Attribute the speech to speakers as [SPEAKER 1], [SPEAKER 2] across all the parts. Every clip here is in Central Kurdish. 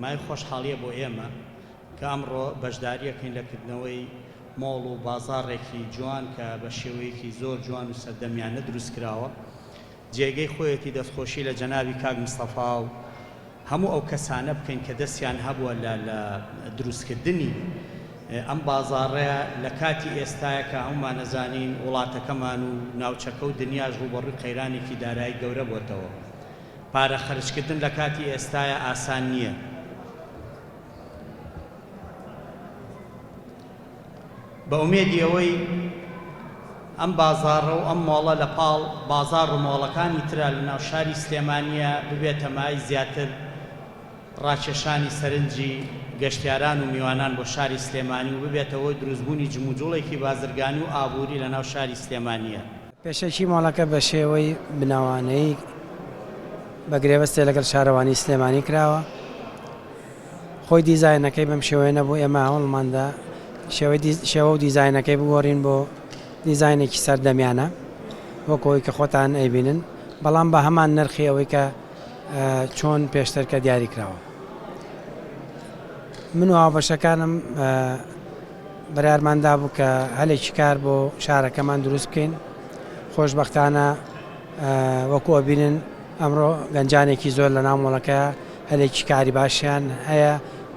[SPEAKER 1] مای خۆشحاڵیە بۆ ئێمە کە ئەمڕۆ بەشداریەکەین لە کردنەوەی مۆڵ و بازاڕێکی جوان کە بە شێوەیەکی زۆر جوان و سەردەمیانە دروست کراوە جێگەی خۆیەتی دەستخۆشی لە جەنابی کاک مستەفا و هەموو ئەو کەسانە بکەین کە دەستیان هەبووە لە دروستکردنی ئەم بازاڕەیە لە کاتی ئێستایە کە هەمومان نەزانین وڵاتەکەمان و ناوچەکە و دنیاش ڕوبەڕووی قەیرانێکی دارایی گەورە بۆتەوە. پارە خەرجکردن لە کاتی ئێستایە ئاسان نییە. بە ئومێدی ئەوەی ئەم بازاڕە و ئەم مۆڵە لە پاڵ بازاڕ و مۆڵەکانی ترە لە ناو شاری سلێمانیە ببێتە مای زیاتر ڕاکێشانی سەرنجی گەشتیاران و میوانان بۆ شاری سلێمانی و ببێتەوە دروستبوونی جموجوڵێکی بازرگانی و ئابووری لە ناو شاری سلێمانیە.
[SPEAKER 2] پێشەکی مۆڵەکە بە شێوەی بناوانەی بە گرێوەستێ لەگەڵ شارەوانی سلێمانی کراوە. خۆی دیزاینەکەی بەم شێوەیە نەبوو، ئێمە هەوڵماندا شێوە و دیزاینەکەی بگۆڕین بۆ دیزاینێکی سەردەمیانە وەکەوەی کە خۆتان ئەیبینن، بەڵام بە هەمان نرخی ئەوەی کە چۆن پێشتر کە دیاری کراوە. من و هاوبەشەکانم بەرارماندا بوو کە هەلێکی کار بۆ شارەکەمان دروست بکەین. خۆشبەختانە وەکو ئەبینن ئەمڕۆ گەنجانێکی زۆر لە ناو مۆڵەکە هەلێکی کاری باشیان هەیە،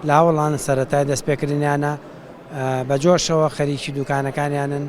[SPEAKER 2] لە هەوڵان سەرەتای دەستپێکردنیانە بە جۆشەوە خەریکی دوکانەکانیانن.